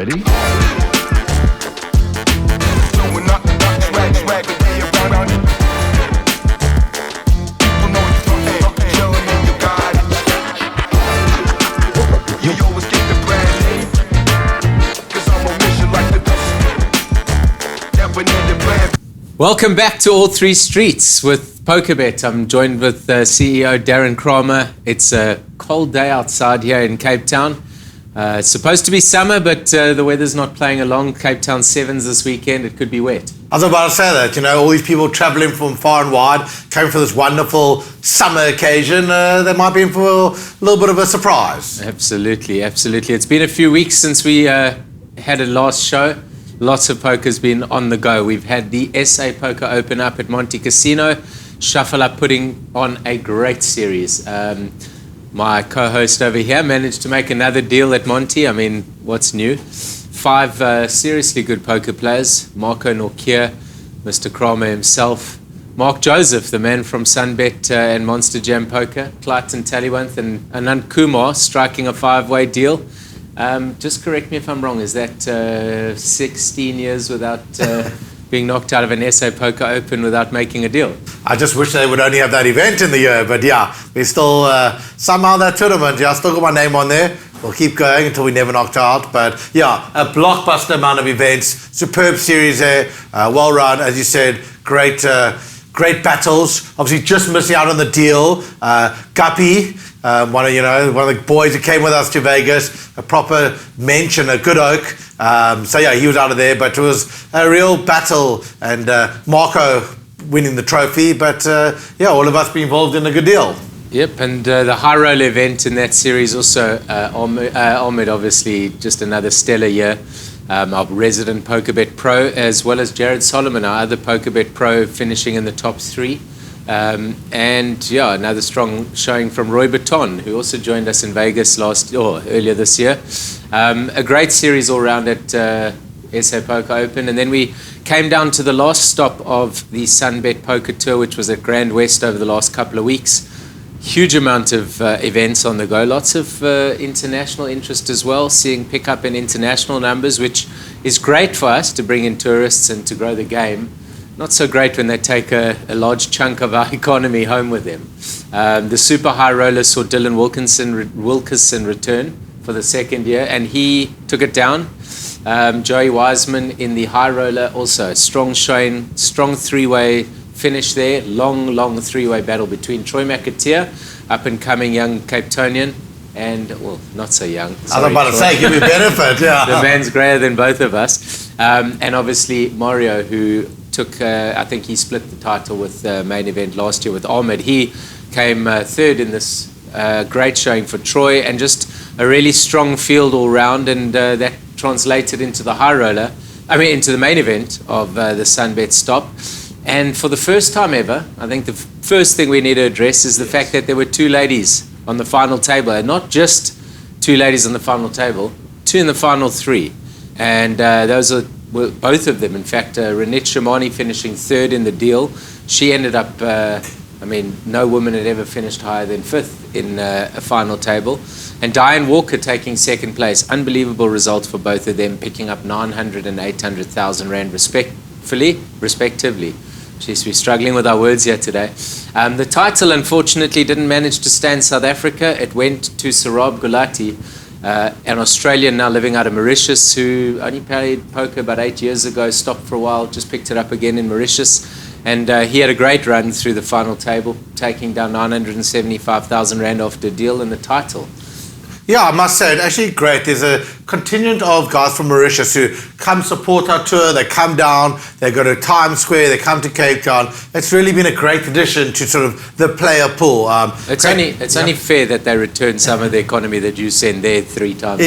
Ready? Welcome back to All Three Streets with Pokerbet. I'm joined with CEO Darren Kramer. It's a cold day outside here in Cape Town. It's supposed to be summer, but the weather's not playing along. Cape Town Sevens this weekend. It could be wet. I was about to say that, all these people travelling from far and wide, coming for this wonderful summer occasion, they might be in for a little bit of a surprise. Absolutely. It's been a few weeks since we had a last show. Lots of poker's been on the go. We've had the SA Poker Open up at Monte Casino. Shuffle Up putting on a great series. My co-host over here managed to make another deal at Monte. I mean, what's new? 5 seriously good poker players. Marco Norkier, Mr. Kramer himself, Mark Joseph, the man from Sunbet and Monster Jam Poker, Clayton Tallywanth and Anand Kumar striking a 5-way deal. Just correct me if I'm wrong, is that 16 years without being knocked out of an SA Poker Open without making a deal? I just wish they would only have that event in the year, but yeah, we still, somehow that tournament, I still got my name on there. We'll keep going until we never knocked out, but yeah, a blockbuster amount of events, superb series there, well run, as you said, great battles. Obviously just missing out on the deal. Guppy, one of the boys who came with us to Vegas, a proper mensch and a good oak. So yeah, he was out of there, but it was a real battle, and Marco winning the trophy. But yeah, all of us be involved in a good deal. Yep, and the high roller event in that series also, Ahmed obviously just another stellar year. Our resident Pokerbet Pro, as well as Jared Solomon, our other Pokerbet Pro, finishing in the top 3. And yeah, another strong showing from Roy Baton, who also joined us in Vegas earlier this year. A great series all round at SA Poker Open. And then we came down to the last stop of the Sunbet Poker Tour, which was at Grand West over the last couple of weeks. Huge amount of events on the go, lots of international interest as well, seeing pick up in international numbers, which is great for us to bring in tourists and to grow the game. Not so great when they take a large chunk of our economy home with them. The super high roller saw Dylan Wilkerson return for the second year, and he took it down. Joey Wiseman in the high roller also, strong showing, strong 3-way finish there, long 3-way battle between Troy McAteer, up and coming young Cape Townian, and, well, not so young. I was about to say, give me a benefit, yeah. The man's greater than both of us. And obviously Mario, who took, I think he split the title with the main event last year with Ahmed. He came third in this great showing for Troy, and just a really strong field all round, and that translated into the high roller, into the main event of the Sunbet stop. And for the first time ever, I think the first thing we need to address is the fact that there were 2 ladies on the final table, and not just 2 ladies on the final table, 2 in the final 3. And those were both of them. In fact, Renette Shamani finishing 3rd in the deal. She ended up, no woman had ever finished higher than 5th in a final table. And Diane Walker taking 2nd place. Unbelievable results for both of them, picking up 900 and 800,000 Rand respectively. Jeez, we're struggling with our words here today. The title, unfortunately, didn't manage to stand South Africa. It went to Sarab Gulati, an Australian now living out of Mauritius, who only played poker about 8 years ago, stopped for a while, just picked it up again in Mauritius. And he had a great run through the final table, taking down 975,000 Rand after a deal in the title. Yeah, I must say, it's actually great. There's a contingent of guys from Mauritius who come support our tour. They come down, they go to Times Square, they come to Cape Town. It's really been a great addition to sort of the player pool. It's only fair that they return some of the economy that you send there 3 times.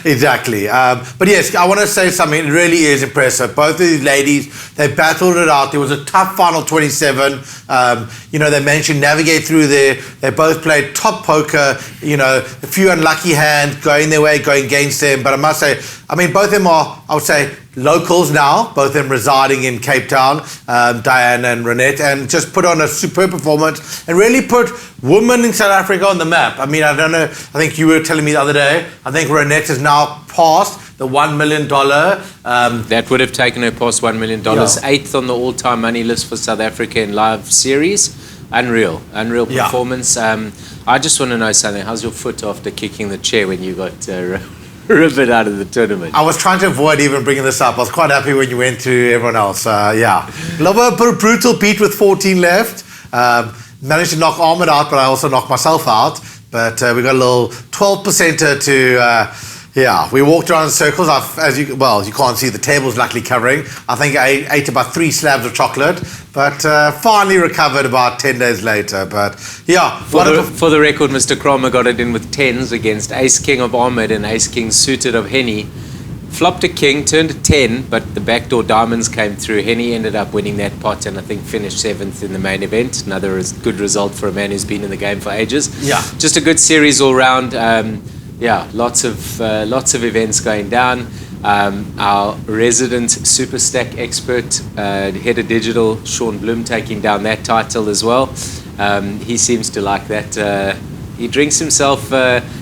Exactly. But yes, I want to say something. It really is impressive. Both of these ladies, they battled it out. There was a tough final 27. They managed to navigate through there. They both played top poker. A few unlucky hands going their way, going against them. But I must say, both of them are, I would say, locals now, both of them residing in Cape Town, Diane and Renette, and just put on a superb performance and really put women in South Africa on the map. I don't know, I think you were telling me the other day, I think Renette has now passed the $1 million. That would have taken her past $1 million. Yeah. 8th on the all-time money list for South Africa in live series. Unreal performance. I just want to know something. How's your foot after kicking the chair when you got riveted out of the tournament? I was trying to avoid even bringing this up. I was quite happy when you went to everyone else. Yeah. A brutal beat with 14 left. Managed to knock Ahmed out, but I also knocked myself out. But we got a little 12%er to, we walked around in circles. You can't see the table's luckily covering. I think I ate about 3 slabs of chocolate, but finally recovered about 10 days later. But yeah. For the record, Mr. Kramer got it in with 10s against Ace King of Ahmed and Ace King suited of Henny. Flopped a king, turned a 10, but the backdoor diamonds came through. Henny ended up winning that pot and I think finished 7th in the main event. Another good result for a man who's been in the game for ages. Yeah. Just a good series all round. Lots of events going down. Our resident Super Stack expert, head of digital, Sean Bloom, taking down that title as well. He seems to like that. He drinks himself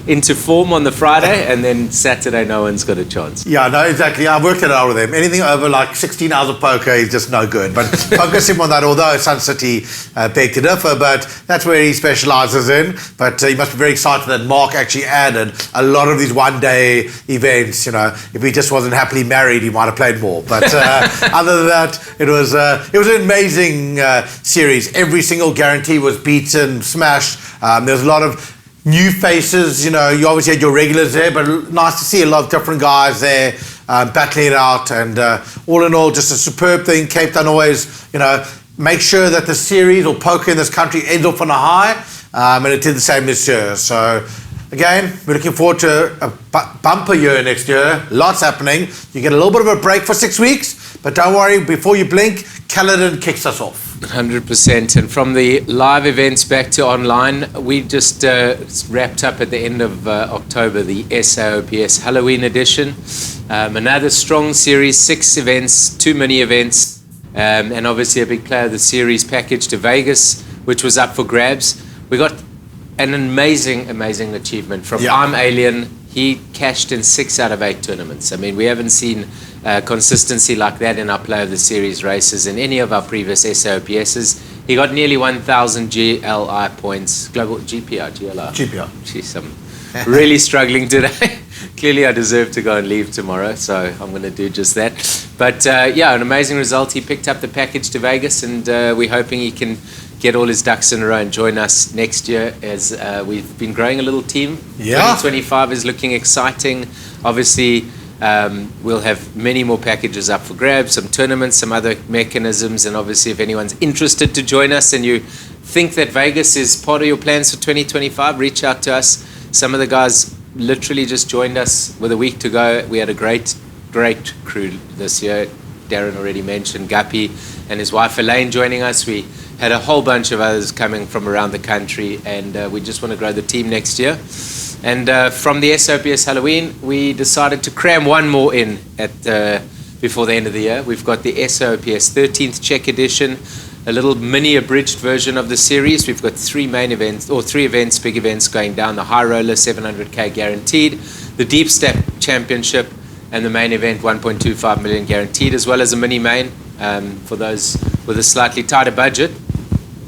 into form on the Friday, and then Saturday no one's got a chance. Yeah, no, exactly. I worked it out with him. Anything over like 16 hours of poker is just no good. But focus him on that, although Sun City beg to differ, but that's where he specialises in. But he must be very excited that Mark actually added a lot of these one-day events. You know, if he just wasn't happily married, he might have played more. But other than that, it was an amazing series. Every single guarantee was beaten, smashed. There's a lot of new faces, you know, you obviously had your regulars there, but nice to see a lot of different guys there battling it out. And all in all, just a superb thing. Cape Town always, you know, make sure that the series or poker in this country ends off on a high. And it did the same this year. So again, we're looking forward to a bumper year next year. Lots happening. You get a little bit of a break for 6 weeks, but don't worry, before you blink, Caledon kicks us off. 100%. And from the live events back to online, we just wrapped up at the end of October the SAOPS Halloween edition. Another strong series, 6 events, 2 mini events, and obviously a big player of the series package to Vegas, which was up for grabs. We got an amazing achievement from I'm Alien. He cashed in 6 out of 8 tournaments. I mean, we haven't seen consistency like that in our Player of the Series races in any of our previous SOPSs. He got nearly 1,000 GLI points. Global GPR. Jeez, I'm really struggling today. Clearly, I deserve to go and leave tomorrow, so I'm going to do just that. But an amazing result. He picked up the package to Vegas, and we're hoping he can get all his ducks in a row and join us next year as we've been growing a little team. 2025 is looking exciting. Obviously, we'll have many more packages up for grabs, some tournaments, some other mechanisms, and obviously if anyone's interested to join us and you think that Vegas is part of your plans for 2025, reach out to us. Some of the guys literally just joined us with a week to go. We had a great crew this year. Darren already mentioned Guppy and his wife Elaine joining us. We had a whole bunch of others coming from around the country, and we just want to grow the team next year. And from the SOPS Halloween, we decided to cram one more in before the end of the year. We've got the SOPS 13th Czech edition, a little mini abridged version of the series. We've got 3 main events, or 3 events, big events going down. The High Roller, 700k guaranteed, the Deep Step Championship, and the main event, 1.25 million guaranteed, as well as a mini main for those with a slightly tighter budget.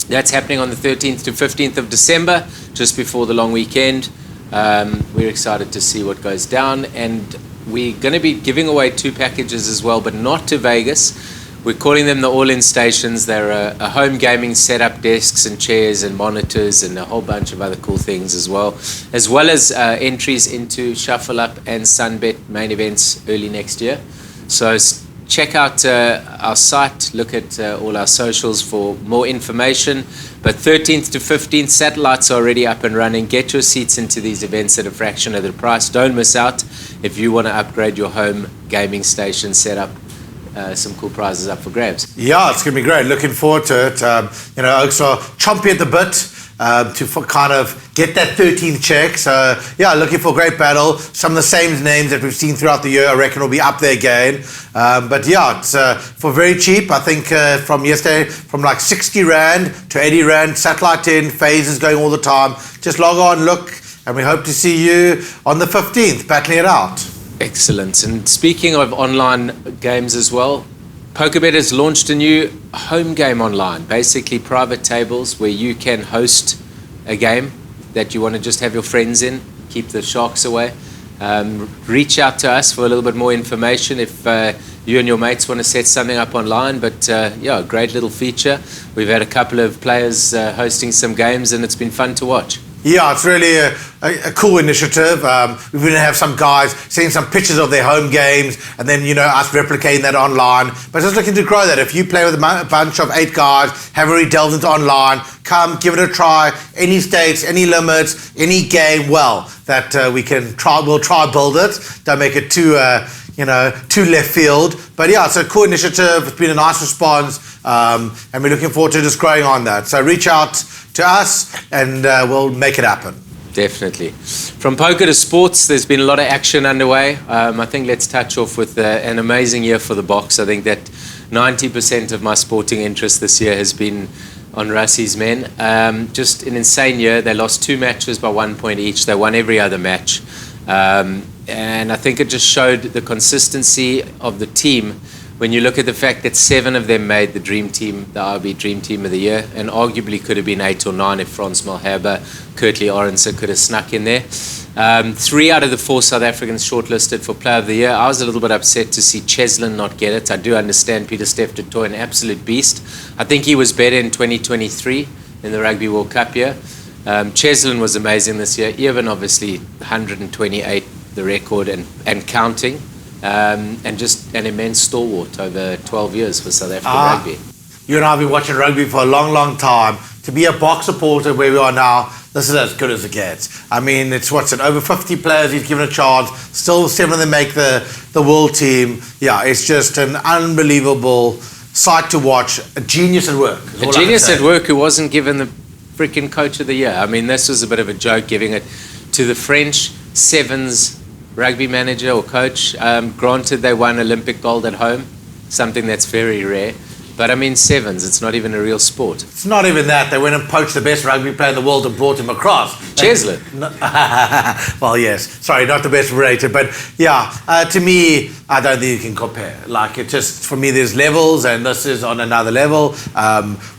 That's happening on the 13th to 15th of December, just before the long weekend. We're excited to see what goes down, and we're going to be giving away 2 packages as well, but not to Vegas. We're calling them the all-in stations. They're a home gaming setup, desks and chairs and monitors and a whole bunch of other cool things as well as entries into Shuffle Up and Sunbet main events early next year. So check out our site, look at all our socials for more information. But 13th to 15th, satellites are already up and running. Get your seats into these events at a fraction of the price. Don't miss out if you want to upgrade your home gaming station setup. Some cool prizes up for grabs. Yeah, it's going to be great. Looking forward to it. Oaks are chompy at the bit to kind of get that 13th check. So, yeah, looking for a great battle. Some of the same names that we've seen throughout the year, I reckon, will be up there again. But, yeah, it's for very cheap. I think from yesterday, from like 60 Rand to 80 Rand, satellite in, phases going all the time. Just log on, look, and we hope to see you on the 15th, battling it out. Excellent. And speaking of online games as well, Pokerbet has launched a new home game online, basically private tables where you can host a game that you want to just have your friends in, keep the sharks away. Reach out to us for a little bit more information if you and your mates want to set something up online. But yeah, great little feature. We've had a couple of players hosting some games and it's been fun to watch. Yeah, it's really a cool initiative. We're going to have some guys seeing some pictures of their home games and then, us replicating that online. But just looking to grow that. If you play with a bunch of 8 guys, haven't really delved into online, come, give it a try. Any stakes, any limits, any game, that we'll try build it. Don't make it too left field. But yeah, it's a cool initiative. It's been a nice response. And we're looking forward to just growing on that. So reach out to us and we'll make it happen. Definitely. From poker to sports, there's been a lot of action underway. I think let's touch off with an amazing year for the box. I think that 90% of my sporting interest this year has been on Russie's men. Just an insane year. They lost 2 matches by 1 point each. They won every other match. And I think it just showed the consistency of the team when you look at the fact that 7 of them made the dream team, the RB Dream Team of the Year, and arguably could have been 8 or 9 if Frans Malherbe, Kurtley Orense could have snuck in there. 3 out of the 4 South Africans shortlisted for Player of the Year. I was a little bit upset to see Cheslin not get it. I do understand Pieter-Steph du Toit, an absolute beast. I think he was better in 2023 in the Rugby World Cup year. Cheslin was amazing this year. Even obviously 128, the record and counting. And just an immense stalwart over 12 years for South African rugby. You and I have been watching rugby for a long, long time. To be a box supporter where we are now, this is as good as it gets. I mean, it's over 50 players he's given a chance. Still 7 of them make the world team. Yeah, it's just an unbelievable sight to watch. A genius at work. A genius at work who wasn't given the freaking coach of the year. I mean, this was a bit of a joke, giving it to the French Sevens rugby manager or coach. Granted, they won Olympic gold at home, something that's very rare. But I mean, Sevens, it's not even a real sport. It's not even that. They went and poached the best rugby player in the world and brought him across. Cheslin. Well, yes. Sorry, not the best rated. But yeah, to me, I don't think you can compare. Like, it just, for me, there's levels, and this is on another level.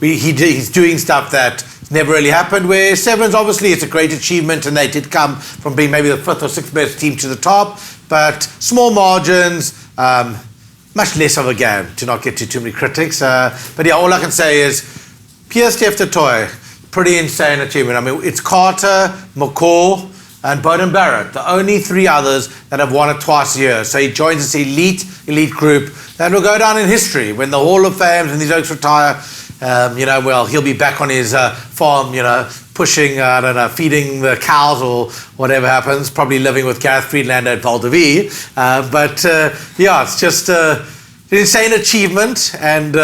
He's doing stuff that never really happened, where Sevens, obviously, it's a great achievement, and they did come from being maybe the 5th or 6th best team to the top, but small margins, much less of a game, to not get too many critics. But yeah, all I can say is Pieter-Steph du Toit, pretty insane achievement. I mean, it's Carter, McCaw, and Bowden Barrett, the only 3 others that have won it twice a year. So he joins this elite group that will go down in history when the Hall of Fame and these oaks retire. He'll be back on his farm, pushing, feeding the cows or whatever happens, probably living with Gareth Friedlander at Val de Vie. It's just an insane achievement, and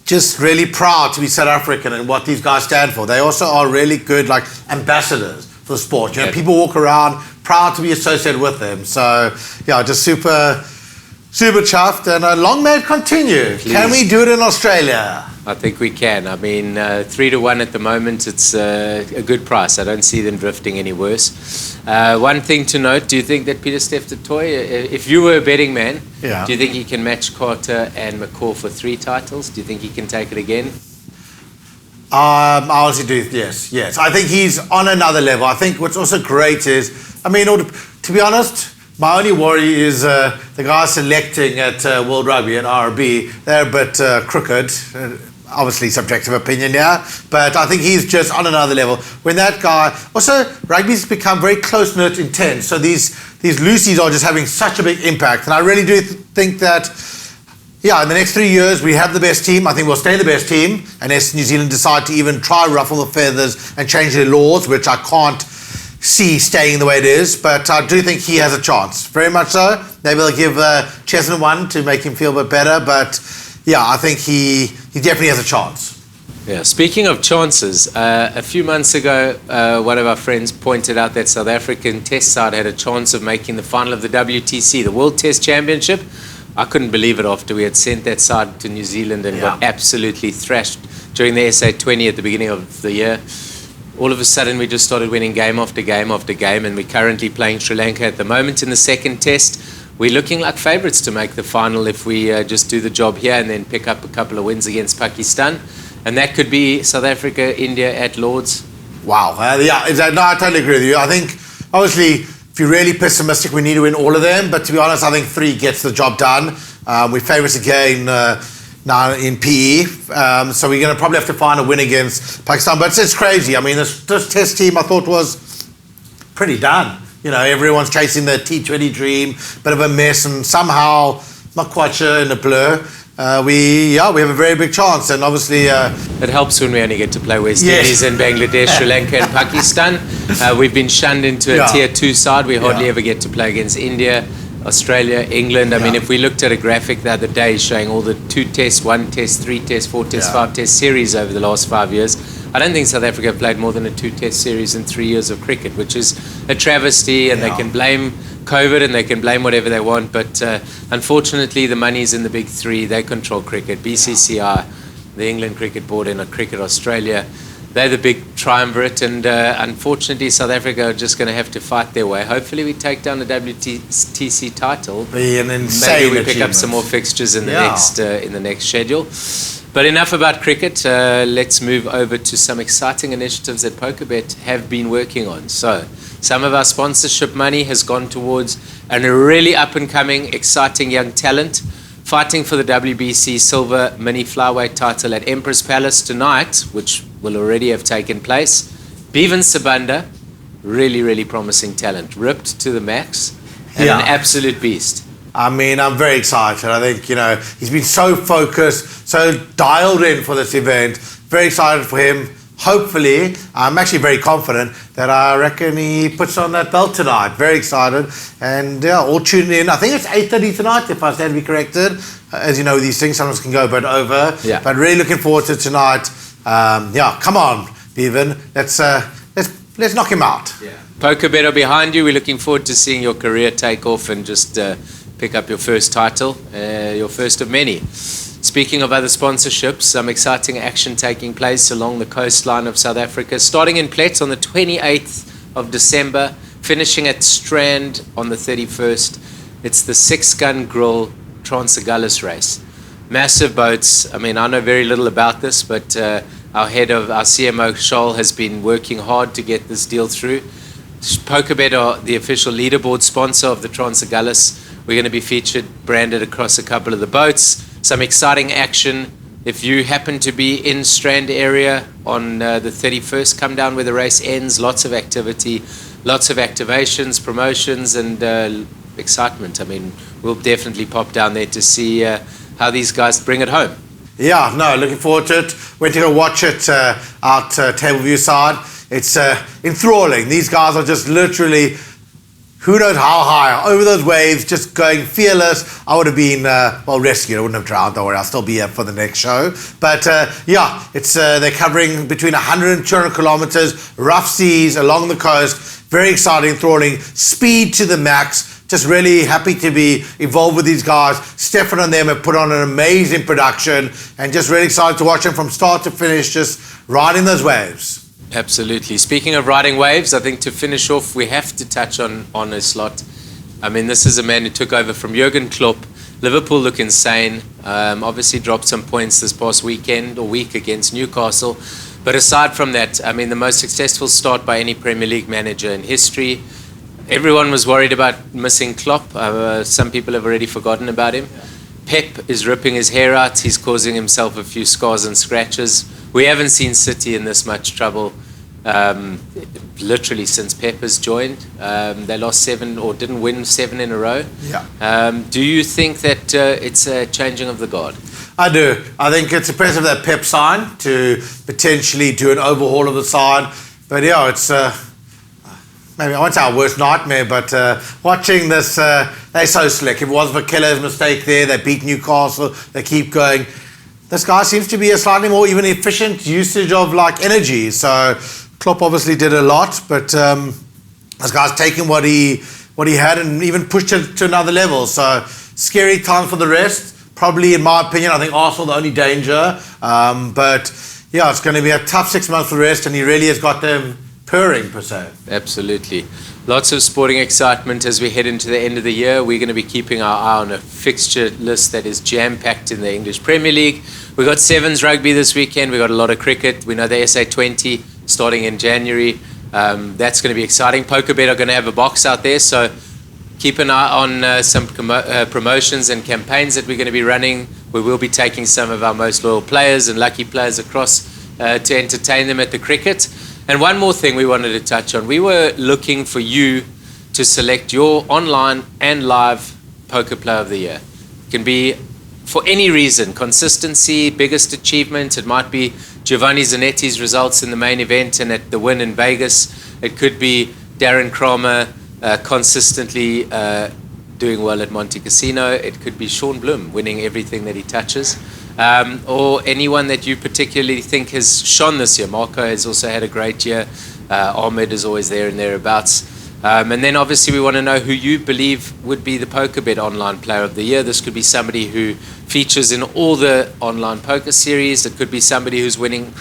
just really proud to be South African and what these guys stand for. They also are really good, ambassadors for the sport. People walk around proud to be associated with them. So, yeah, just super chuffed, and long may it continue. Please. Can we do it in Australia? I think we can. I mean, 3-1 at the moment, it's a good price. I don't see them drifting any worse. One thing to note, do you think that Pieter-Steph du Toit, if you were a betting man, do you think he can match Carter and McCaw for 3 titles? Do you think he can take it again? I honestly do, yes. I think he's on another level. I think what's also great is, to be honest, my only worry is the guys selecting at World Rugby and RB. They're a bit crooked. Obviously, subjective opinion, yeah. But I think he's just on another level. When that guy... Also, rugby's become very close-knit, intense. So these loosies are just having such a big impact. And I really do think that, in the next 3 years, we have the best team. I think we'll stay the best team, unless New Zealand decide to even try ruffle the feathers and change their laws, which I can't see staying the way it is. But I do think he has a chance. Very much so. Maybe they'll give Cheslin one to make him feel a bit better. But, I think he definitely has a chance. Yeah. Speaking of chances, a few months ago, one of our friends pointed out that South African Test side had a chance of making the final of the WTC, the World Test Championship. I couldn't believe it after we had sent that side to New Zealand and got absolutely thrashed during the SA20 at the beginning of the year. all of a sudden we just started winning game after game after game, and we're currently playing Sri Lanka at the moment in the second test. We're looking like favourites to make the final if we just do the job here and then pick up a couple of wins against Pakistan. And that could be South Africa, India at Lords. Wow. No, I totally agree with you. I think, obviously, if you're really pessimistic, we need to win all of them. But to be honest, I think 3 gets the job done. We favourites again now in PE. So we're going to probably have to find a win against Pakistan. But it's crazy. I mean, this test team I thought was pretty done. You know, everyone's chasing the T20 dream, bit of a mess, and somehow, not quite sure, in a blur. We have a very big chance, and obviously it helps when we only get to play West Indies and Bangladesh, Sri Lanka and Pakistan. We've been shunned into a tier 2 side. We hardly ever get to play against India, Australia, England. I mean, if we looked at a graphic the other day showing all the 2 tests, 1 test, 3 tests, 4 tests, 5 test series over the last 5 years, I don't think South Africa have played more than a 2 test series in 3 years of cricket, which is a travesty, and they can blame COVID and they can blame whatever they want, but unfortunately the money's in the big 3. They control cricket. BCCI, the England Cricket Board, and Cricket Australia, they're the big triumvirate, and unfortunately South Africa are just going to have to fight their way. Hopefully we take down the WTC title. Be an insane Maybe we pick up some more fixtures in the next schedule. But enough about cricket. Let's move over to some exciting initiatives that Pokerbet have been working on. So some of our sponsorship money has gone towards a really up-and-coming, exciting young talent fighting for the WBC Silver Mini Flyweight title at Empress Palace tonight, which will already have taken place. Bevan Sabanda, really, really promising talent, ripped to the max, and an absolute beast. I mean, I'm very excited. I think, you know, he's been so focused, so dialed in for this event. Very excited for him. Hopefully, I'm actually very confident that I reckon he puts on that belt tonight. Very excited. And all tuned in. I think it's 8:30 tonight, if I stand to be corrected. As you know, these things sometimes can go a bit over. Yeah. But really looking forward to tonight. Come on, Bevan. Let's knock him out. Yeah. Pokerbet are behind you. We're looking forward to seeing your career take off and just pick up your first title, your first of many. Speaking of other sponsorships, some exciting action taking place along the coastline of South Africa, starting in Plet on the 28th of December, finishing at Strand on the 31st. It's the 6-gun grill Trans-Agulhas race. Massive boats. I mean, I know very little about this, but our CMO, Charles, has been working hard to get this deal through. Pokerbet are the official leaderboard sponsor of the Trans-Agulhas. We're going to be featured, branded across a couple of the boats. Some exciting action. If you happen to be in Strand area on the 31st, come down where the race ends. Lots of activity, lots of activations, promotions, and excitement. I mean, we'll definitely pop down there to see how these guys bring it home. Yeah, no, looking forward to it. Went to go watch it out Tableview side. It's enthralling. These guys are just literally, who knows how high, over those waves, just going fearless. I would have been, rescued. I wouldn't have drowned, don't worry. I'll still be here for the next show. But it's they're covering between 100 and 200 kilometers, rough seas along the coast. Very exciting, enthralling, speed to the max. Just really happy to be involved with these guys. Stefan and them have put on an amazing production, and just really excited to watch them from start to finish, just riding those waves. Absolutely. Speaking of riding waves, I think to finish off, we have to touch on a slot. I mean, this is a man who took over from Jurgen Klopp. Liverpool look insane. Obviously dropped some points this past week against Newcastle. But aside from that, I mean, the most successful start by any Premier League manager in history. Everyone was worried about missing Klopp. Some people have already forgotten about him. Pep is ripping his hair out. He's causing himself a few scars and scratches. We haven't seen City in this much trouble literally since Pep has joined. They lost 7 or didn't win 7 in a row. Yeah. Do you think that it's a changing of the guard? I do. I think it's impressive that Pep signed to potentially do an overhaul of the side. But yeah, it's maybe I won't say our worst nightmare, but watching this, they're so slick. If it was Vakila's mistake there, they beat Newcastle, they keep going. This guy seems to be a slightly more even efficient usage of energy. So Klopp obviously did a lot, but this guy's taken what he had and even pushed it to another level. So scary time for the rest. Probably, in my opinion, I think Arsenal the only danger. But yeah, it's going to be a tough 6 months for the rest, and he really has got them purring, per se. Absolutely. Lots of sporting excitement as we head into the end of the year. We're going to be keeping our eye on a fixture list that is jam-packed in the English Premier League. We've got Sevens rugby this weekend. We've got a lot of cricket. We know the SA20 starting in January. That's going to be exciting. Pokerbet are going to have a box out there, so keep an eye on some promotions and campaigns that we're going to be running. We will be taking some of our most loyal players and lucky players across to entertain them at the cricket. And one more thing we wanted to touch on. We were looking for you to select your online and live poker player of the year. It can be for any reason, consistency, biggest achievement. It might be Giovanni Zanetti's results in the main event and at the win in Vegas. It could be Darren Kramer consistently doing well at Monte Casino. It could be Sean Bloom winning everything that he touches. Or anyone that you particularly think has shone this year. Marco has also had a great year. Ahmed is always there and thereabouts. And then obviously we want to know who you believe would be the Pokerbet online player of the year. This could be somebody who features in all the online poker series. It could be somebody who's winning,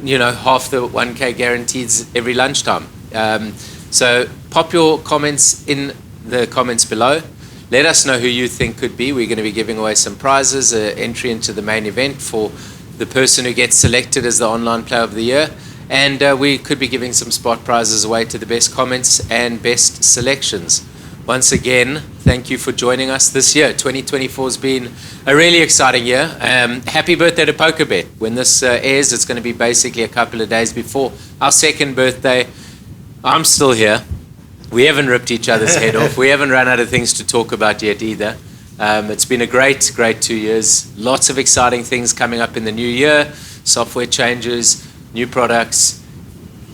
half the 1K guarantees every lunchtime. So pop your comments in the comments below. Let us know who you think could be. We're going to be giving away some prizes, an entry into the main event for the person who gets selected as the online player of the year. And we could be giving some spot prizes away to the best comments and best selections. Once again, thank you for joining us this year. 2024 has been a really exciting year. Happy birthday to Pokerbet. When this airs, it's going to be basically a couple of days before our second birthday. I'm still here. We haven't ripped each other's head off. We haven't run out of things to talk about yet either. It's been a great 2 years. Lots of exciting things coming up in the new year. Software changes, new products.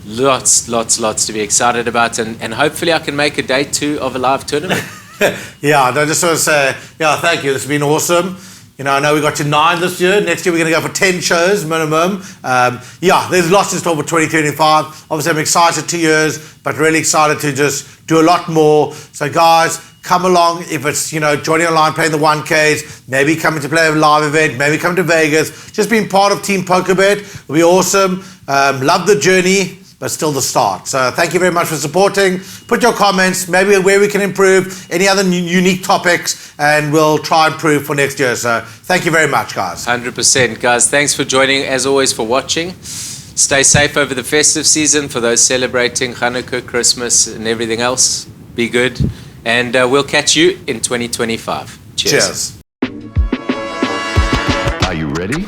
Lots to be excited about. And hopefully I can make a day 2 of a live tournament. Yeah, I just want to say, thank you. This has been awesome. I know we got to 9 this year. Next year we're going to go for 10 shows minimum. There's lots in store for 2025. Obviously I'm excited 2 years, but really excited to just do a lot more. So guys, come along. If it's, joining online, playing the 1Ks, maybe coming to play a live event, maybe come to Vegas. Just being part of Team Pokerbet will be awesome. Love the journey, but still the start. So thank you very much for supporting. Put your comments, maybe where we can improve, any other unique topics, and we'll try and improve for next year. So thank you very much, guys. 100%, guys. Thanks for joining, as always, for watching. Stay safe over the festive season for those celebrating Hanukkah, Christmas, and everything else. Be good. And we'll catch you in 2025. Cheers. Cheers. Are you ready?